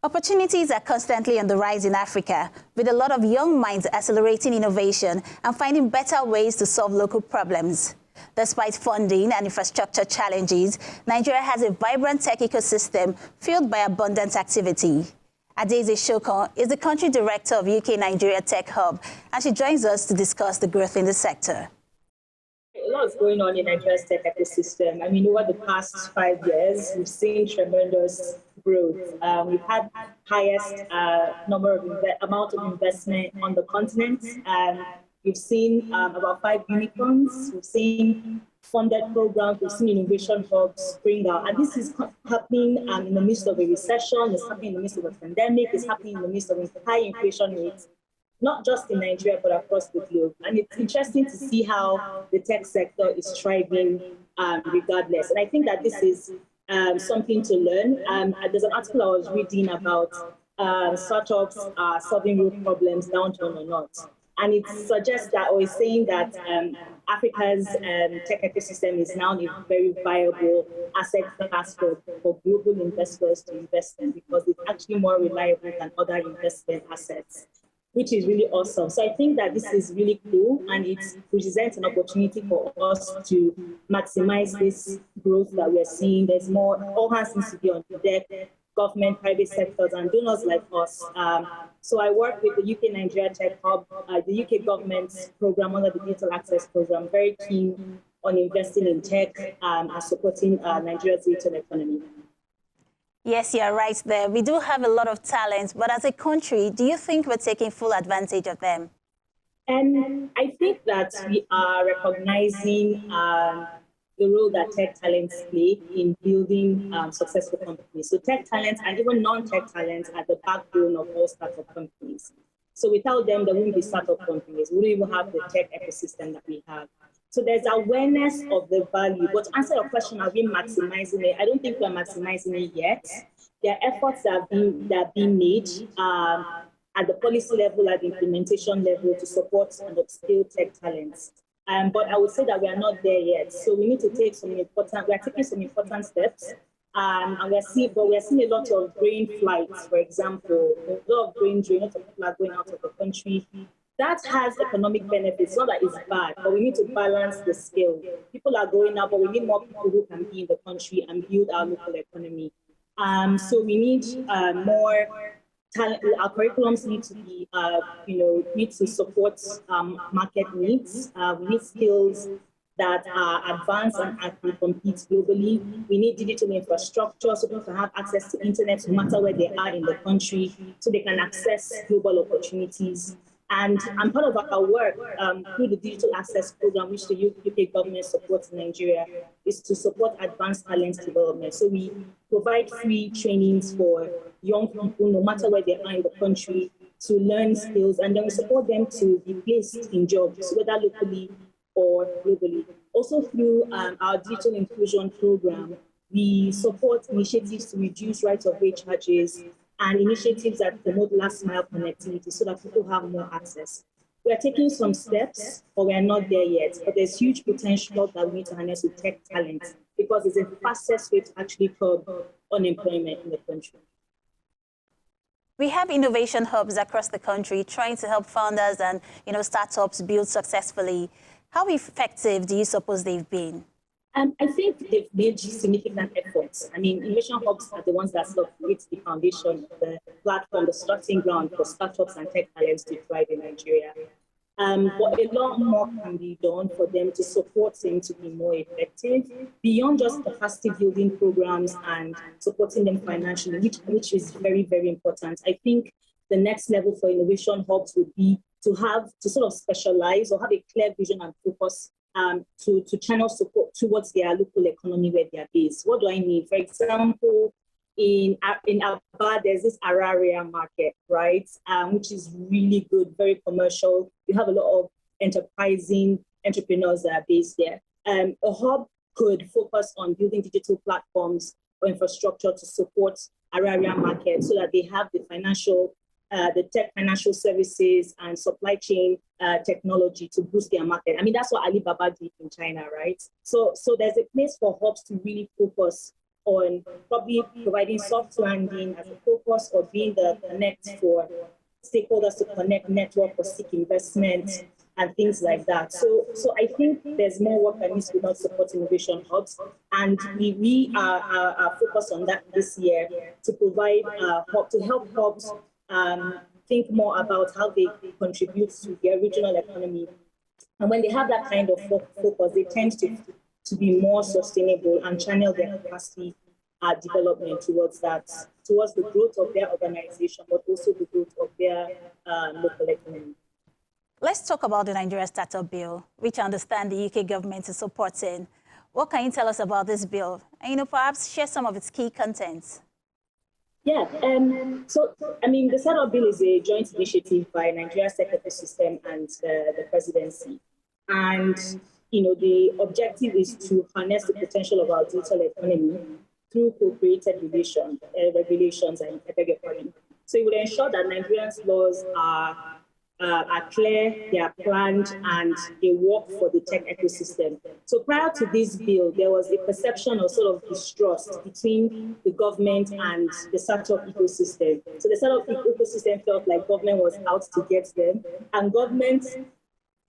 Opportunities are constantly on the rise in Africa, with a lot of young minds accelerating innovation and finding better ways to solve local problems. Despite funding and infrastructure challenges, Nigeria has a vibrant tech ecosystem fueled by abundant activity. Adeze Shokon is the country director of UK Nigeria Tech Hub, and she joins us to discuss the growth in the sector. A lot is going on in Nigeria's tech ecosystem. I mean, over the past 5 years, we've seen tremendous growth. We've had highest amount of investment on the continent. We've seen about 5 unicorns. We've seen funded programs. We've seen innovation hubs spring out. And this is happening in the midst of a recession. It's happening in the midst of a pandemic. It's happening in the midst of high inflation rates, not just in Nigeria, but across the globe. And it's interesting to see how the tech sector is thriving regardless. And I think that this is something to learn. There's an article I was reading about startups solving real problems, downtown or not. And it suggests that, or is saying that Africa's tech ecosystem is now a very viable asset class for global investors to invest in, because it's actually more reliable than other investment assets, which is really awesome. So I think that this is really cool, and it presents an opportunity for us to maximize this growth that we're seeing. There's more, all hands needs to be on deck, government, private sectors, and donors like us. So I work with the UK Nigeria Tech Hub, the UK government's program under the Digital Access Program, very keen on investing in tech and supporting Nigeria's digital economy. Yes, you're right there. We do have a lot of talents, but as a country, do you think we're taking full advantage of them? And I think that we are recognizing the role that tech talents play in building successful companies. So tech talents and even non-tech talents are the backbone of all startup companies. So without them, there wouldn't be startup companies. We wouldn't even have the tech ecosystem that we have. So there's awareness of the value. But to answer your question, are we maximizing it? I don't think we're maximizing it yet. There are efforts that are being made at the policy level, at the implementation level, to support and upskill tech talents. But I would say that we are not there yet. So we need to take we are taking some important steps. And we're seeing a lot of brain flights, for example. A lot of brain drain, a lot of people are going out of the country. That has economic benefits, not that it's bad, but we need to balance the scale. People are going out, but we need more people who can be in the country and build our local economy. So we need more talent. Our curriculums need to be, need to support market needs. We need skills that are advanced and can compete globally. We need digital infrastructure so people can have access to internet no matter where they are in the country, so they can access global opportunities. And part of our work through the Digital Access Program, which the UK government supports in Nigeria, is to support advanced talent development. So we provide free trainings for young people, no matter where they are in the country, to learn skills, and then we support them to be placed in jobs, whether locally or globally. Also through our Digital Inclusion Program, we support initiatives to reduce right-of-way charges and initiatives that promote last-mile connectivity so that people have more access. We are taking some steps, but we are not there yet. But there's huge potential that we need to harness with tech talent, because it's the fastest way to actually curb unemployment in the country. We have innovation hubs across the country trying to help founders and startups build successfully. How effective do you suppose they've been? I think they've made significant efforts. I mean, innovation hubs are the ones that sort of create the foundation, the platform, the starting ground for startups and tech talents to thrive in Nigeria. But a lot more can be done for them to support them to be more effective, beyond just capacity building programs and supporting them financially, which is very, very important. I think the next level for innovation hubs would be to sort of specialize or have a clear vision and focus to channel support towards their local economy where they are based. What do I mean? For example, in Aba, there's this Araria market, right? Which is really good, very commercial. You have a lot of enterprising entrepreneurs that are based there. A hub could focus on building digital platforms or infrastructure to support Araria market so that they have the tech financial services and supply chain technology to boost their market. I mean, that's what Alibaba did in China, right? So there's a place for hubs to really focus on probably providing soft landing as a focus or being the connect for stakeholders to connect, network or seek investment and things like that. So I think there's more work that needs to be done to support innovation hubs, and we are focused on that this year to provide to help hubs think more about how they contribute to their regional economy. And when they have that kind of focus, they tend to be more sustainable and channel their capacity development towards the growth of their organization, but also the growth of their local economy. Let's talk about the Nigeria Startup Bill, which I understand the UK government is supporting. What can you tell us about this bill? And, perhaps share some of its key contents. Yeah, so, I mean, the Startup Bill is a joint initiative by Nigeria's tech ecosystem and the presidency. And, the objective is to harness the potential of our digital economy through co-created regulations, and I beg your pardon. So it will ensure that Nigerians' laws are clear, they are planned, and they work for the tech ecosystem. So prior to this bill, there was a perception of sort of distrust between the government and the startup ecosystem. So the startup ecosystem felt like government was out to get them, and government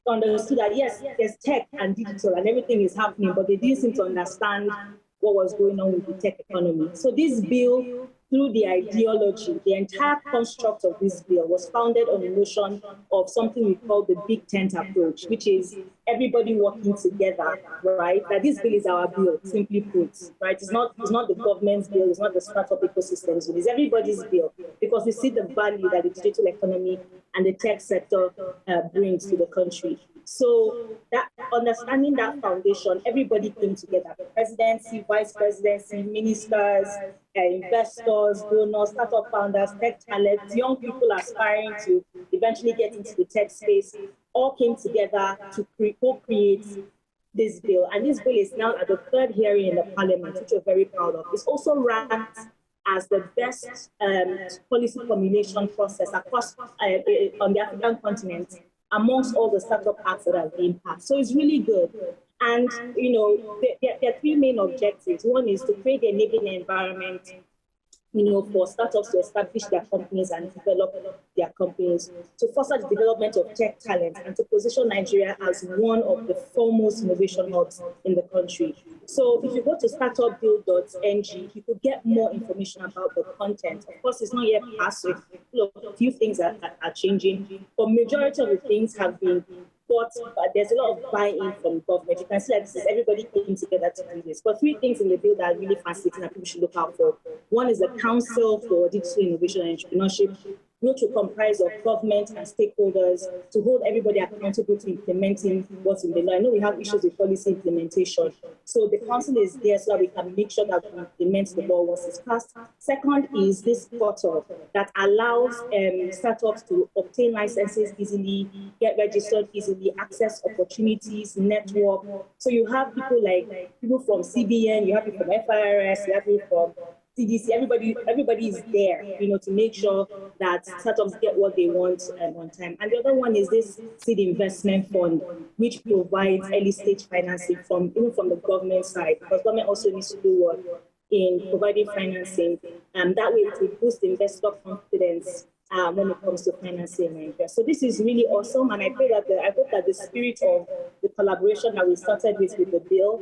understood that, yes, there's tech and digital and everything is happening, but they didn't seem to understand what was going on with the tech economy. So this bill, through the ideology, the entire construct of this bill was founded on the notion of something we call the big tent approach, which is everybody working together, right? That this bill is our bill, simply put, right? It's not the government's bill, it's not the startup ecosystem's bill, it's everybody's bill, because we see the value that the digital economy and the tech sector brings to the country. So that understanding that foundation, everybody came together: the presidency, vice presidency, ministers, investors, donors, startup founders, tech talents, young people aspiring to eventually get into the tech space, all came together to co-create this bill. And this bill is now at the third hearing in the parliament, which we're very proud of. It's also ranked as the best policy formulation process across on the African continent amongst all the startup acts that have been passed. So it's really good. And, there are three main objectives. One is to create the enabling environment, for startups to establish their companies and develop their companies, to foster the development of tech talent, and to position Nigeria as one of the foremost innovation hubs in the country. So if you go to startupbill.ng, you could get more information about the content. Of course, it's not yet passed, so a few things are changing, but majority of the things have been but there's a lot of buy-in from government. You can see that this is everybody came together to do this. But three things in the bill that are really fascinating that people should look out for. One is the Council for Digital Innovation and Entrepreneurship, which will comprise of government and stakeholders to hold everybody accountable to implementing what's in the law. I know we have issues with policy implementation. So the council is there so that we can make sure that we implement the law once it's passed. Second is this portal that allows startups to obtain licenses easily, get registered easily, access opportunities, network. So you have people from CBN, you have people from FIRS, you have people from CDC, everybody is there, to make sure that startups get what they want on time. And the other one is this seed investment fund, which provides early stage financing even from the government side, because government also needs to do work in providing financing. And that way it will boost investor confidence when it comes to financing in Nigeria. So this is really awesome, and I hope that the spirit of the collaboration that we started with the bill,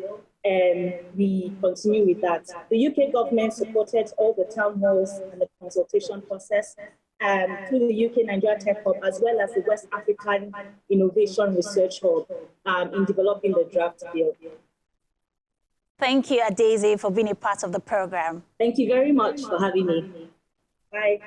we continue with that. The UK government supported all the town halls and the consultation process through the UK Nigeria Tech Hub, as well as the West African Innovation Research Hub in developing the draft bill. Thank you, Adaeze, for being a part of the program. Thank you very much for having me. Bye.